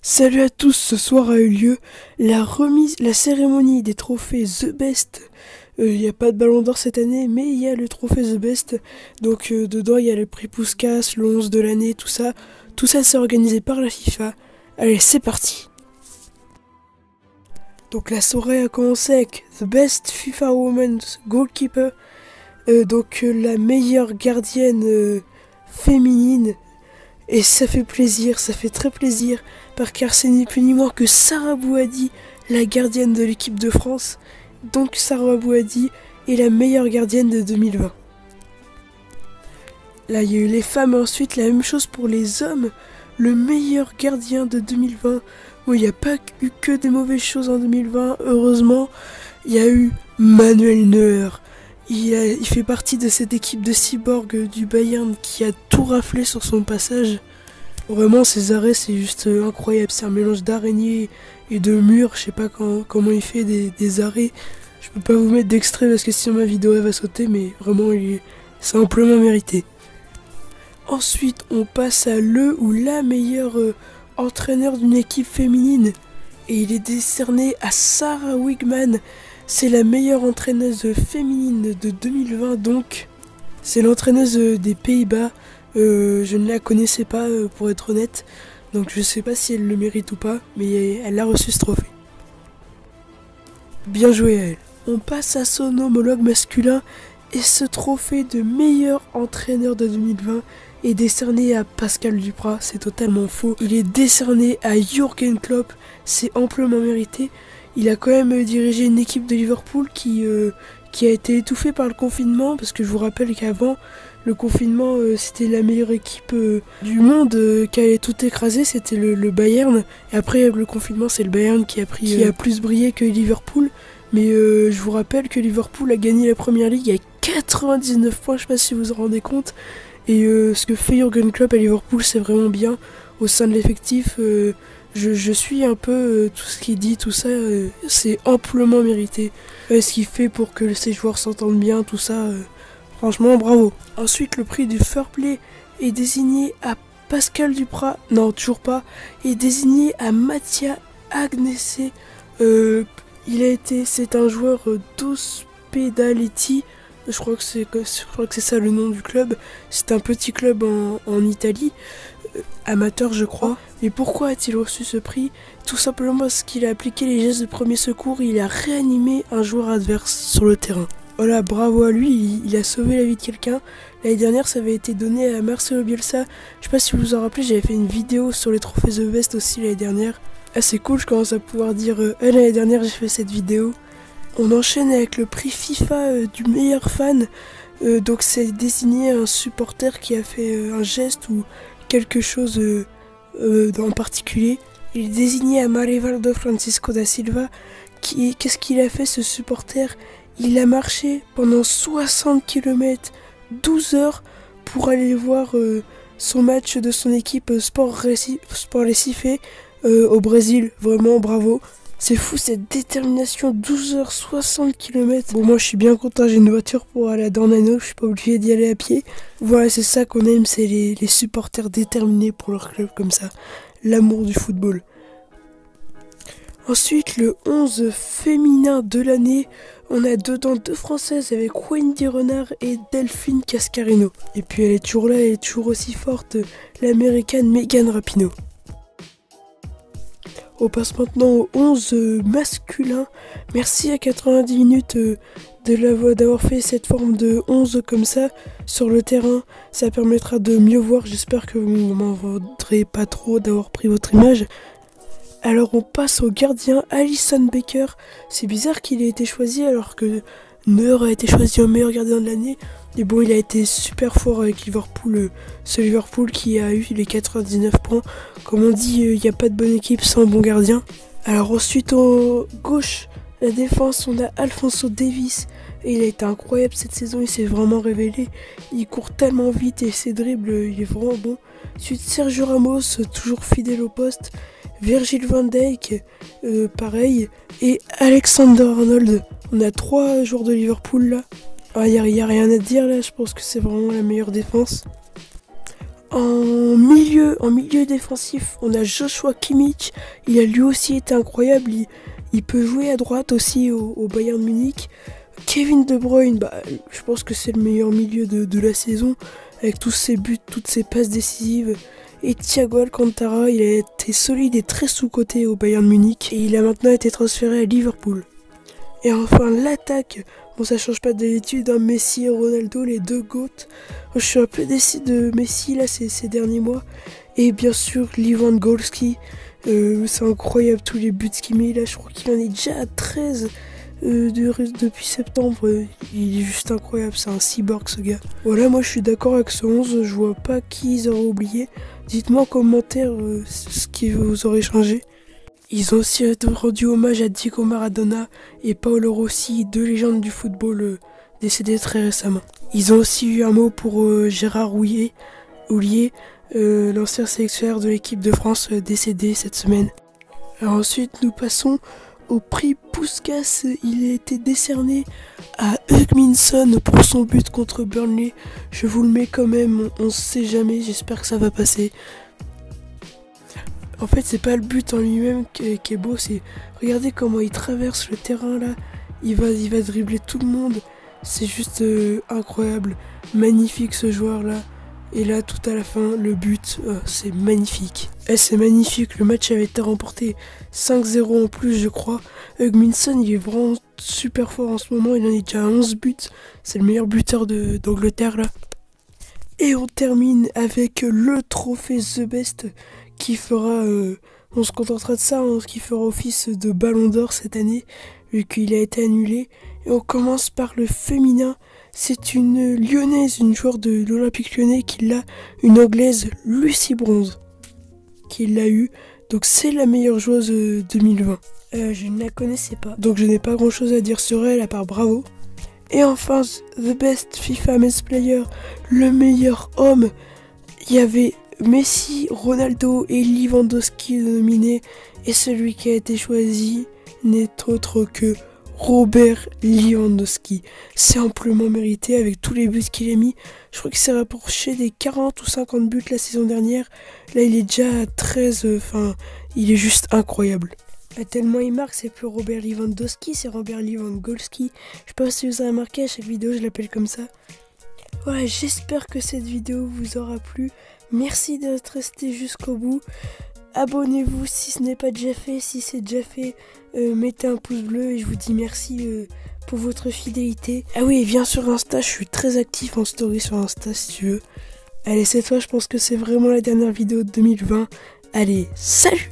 Salut à tous, ce soir a eu lieu la cérémonie des trophées The Best. Il n'y a pas de ballon d'or cette année, mais il y a le trophée The Best. Donc dedans il y a le prix Puskás, le 11 de l'année, tout ça. Tout ça c'est organisé par la FIFA. Allez, c'est parti. Donc la soirée a commencé avec The Best FIFA Women's Goalkeeper. La meilleure gardienne féminine. Et ça fait plaisir, ça fait très plaisir, car c'est ni plus ni moins que Sarah Bouhaddi, la gardienne de l'équipe de France. Donc Sarah Bouhaddi est la meilleure gardienne de 2020. Là, il y a eu les femmes, ensuite la même chose pour les hommes. Le meilleur gardien de 2020. Bon, il n'y a pas eu que des mauvaises choses en 2020, heureusement. Il y a eu Manuel Neuer. Il fait partie de cette équipe de cyborg du Bayern qui a tout raflé sur son passage. Vraiment, ses arrêts, c'est juste incroyable. C'est un mélange d'araignée et de mur. Je sais pas comment il fait des arrêts. Je peux pas vous mettre d'extrait parce que sinon ma vidéo elle va sauter, mais vraiment, c'est amplement mérité. Ensuite, on passe à le ou la meilleure entraîneur d'une équipe féminine. Et il est décerné à Sarah Wiegman. C'est la meilleure entraîneuse féminine de 2020, donc c'est l'entraîneuse des Pays-Bas. Je ne la connaissais pas pour être honnête, donc je sais pas si elle le mérite ou pas, mais elle a reçu ce trophée. Bien joué à elle. On passe à son homologue masculin et ce trophée de meilleur entraîneur de 2020 est décerné à Pascal Duprat, c'est totalement faux. Il est décerné à Jürgen Klopp, c'est amplement mérité. Il a quand même dirigé une équipe de Liverpool qui a été étouffée par le confinement, parce que je vous rappelle qu'avant le confinement c'était la meilleure équipe du monde qui allait tout écraser, c'était le Bayern. Et après le confinement c'est le Bayern qui a plus brillé que Liverpool. Mais je vous rappelle que Liverpool a gagné la Première Ligue à 99 points, je sais pas si vous vous en rendez compte. Et ce que fait Jürgen Klopp à Liverpool c'est vraiment bien au sein de l'effectif. Je suis un peu tout ce qu'il dit, tout ça, c'est amplement mérité. Ce qu'il fait pour que ses joueurs s'entendent bien, tout ça, franchement, bravo. Ensuite, le prix du Fair Play est désigné à Pascal Duprat, non, toujours pas, est désigné à Mattia Agnese. C'est un joueur d'Ospedaletti, je crois que c'est ça le nom du club. C'est un petit club en Italie, amateur je crois. Et pourquoi a-t-il reçu ce prix? Tout simplement parce qu'il a appliqué les gestes de premier secours, il a réanimé un joueur adverse sur le terrain. Voilà, bravo à lui, il a sauvé la vie de quelqu'un. L'année dernière, ça avait été donné à Marcelo Bielsa. Je sais pas si vous vous en rappelez, j'avais fait une vidéo sur les trophées The Best aussi l'année dernière. Ah, c'est cool, je commence à pouvoir dire l'année dernière j'ai fait cette vidéo. On enchaîne avec le prix FIFA du meilleur fan. Donc c'est désigné un supporter qui a fait un geste ou quelque chose en particulier. Il est désigné à Marivaldo Francisco da Silva. Qu'est-ce qu'il a fait ce supporter? Il a marché pendant 60 km, 12 heures pour aller voir son match de son équipe Sport Recife au Brésil. Vraiment bravo. C'est fou cette détermination, 12 heures, 60 km. Bon, moi je suis bien content, j'ai une voiture pour aller à Dornano, je suis pas obligé d'y aller à pied. Voilà, c'est ça qu'on aime, c'est les supporters déterminés pour leur club comme ça. L'amour du football. Ensuite, le 11 féminin de l'année, on a dedans deux françaises avec Wendy Renard et Delphine Cascarino. Et puis elle est toujours là, elle est toujours aussi forte, l'américaine Megan Rapinoe. On passe maintenant au 11 masculin. Merci à 90 minutes d'avoir fait cette forme de 11 comme ça sur le terrain. Ça permettra de mieux voir. J'espère que vous ne m'en voudrez pas trop d'avoir pris votre image. Alors on passe au gardien Alisson Becker. C'est bizarre qu'il ait été choisi alors que Neuer a été choisi au meilleur gardien de l'année. Et bon, il a été super fort avec Liverpool, ce Liverpool qui a eu les 99 points. Comme on dit, il n'y a pas de bonne équipe sans bon gardien. Alors ensuite, en gauche, la défense, on a Alphonso Davies. Et il a été incroyable cette saison, il s'est vraiment révélé. Il court tellement vite et ses dribbles, il est vraiment bon. Ensuite, Sergio Ramos, toujours fidèle au poste. Virgil van Dijk, pareil. Et Alexander Arnold. On a 3 joueurs de Liverpool là. Il n'y a rien à dire là, je pense que c'est vraiment la meilleure défense. En milieu défensif, on a Joshua Kimmich. Il a lui aussi été incroyable. Il peut jouer à droite aussi au Bayern Munich. Kevin De Bruyne, je pense que c'est le meilleur milieu de la saison, avec tous ses buts, toutes ses passes décisives. Et Thiago Alcantara, il a été solide et très sous-coté au Bayern Munich. Et il a maintenant été transféré à Liverpool. Et enfin l'attaque, bon ça change pas d'habitude, hein, Messi et Ronaldo, les deux GOAT. Je suis un peu déçu de Messi là ces derniers mois. Et bien sûr Lewandowski, c'est incroyable tous les buts qu'il met là, je crois qu'il en est déjà à 13 depuis septembre. Il est juste incroyable, c'est un cyborg ce gars. Voilà, moi je suis d'accord avec ce 11, je vois pas qui ils auraient oublié. Dites-moi en commentaire ce qui vous aurait changé. Ils ont aussi rendu hommage à Diego Maradona et Paolo Rossi, deux légendes du football décédées très récemment. Ils ont aussi eu un mot pour Gérard Houllier, l'ancien sélectionneur de l'équipe de France décédé cette semaine. Alors ensuite, nous passons au prix Puskas. Il a été décerné à Hugminson pour son but contre Burnley. Je vous le mets quand même, on ne sait jamais, j'espère que ça va passer. En fait, c'est pas le but en lui-même qui est beau, c'est regardez comment il traverse le terrain là. Il va dribbler tout le monde. C'est juste incroyable, magnifique ce joueur là. Et là, tout à la fin, le but, c'est magnifique. C'est magnifique, le match avait été remporté 5-0 en plus, je crois. Hugminson, il est vraiment super fort en ce moment, il en est déjà à 11 buts. C'est le meilleur buteur d'Angleterre là. Et on termine avec le trophée The Best qui fera, on se contentera de ça, hein, qui fera office de Ballon d'Or cette année, vu qu'il a été annulé. Et on commence par le féminin. C'est une Lyonnaise, une joueur de l'Olympique Lyonnais qui l'a, une Anglaise, Lucy Bronze, qui l'a eu. Donc c'est la meilleure joueuse 2020. Je ne la connaissais pas, donc je n'ai pas grand chose à dire sur elle à part bravo. Et enfin, The Best FIFA Men's Player, le meilleur homme. Il y avait Messi, Ronaldo et Lewandowski nominés. Et celui qui a été choisi n'est autre que Robert Lewandowski. C'est amplement mérité avec tous les buts qu'il a mis. Je crois qu'il s'est rapproché des 40 ou 50 buts la saison dernière. Là, il est déjà à 13. Il est juste incroyable. Tellement il marque, c'est plus Robert Lewandowski, c'est Robert Lewandowski. Je sais pas si vous avez remarqué, à chaque vidéo, je l'appelle comme ça. Voilà, j'espère que cette vidéo vous aura plu. Merci d'être resté jusqu'au bout. Abonnez-vous si ce n'est pas déjà fait. Si c'est déjà fait, mettez un pouce bleu et je vous dis merci pour votre fidélité. Ah oui, et viens sur Insta, je suis très actif en story sur Insta si tu veux. Allez, cette fois, je pense que c'est vraiment la dernière vidéo de 2020. Allez, salut!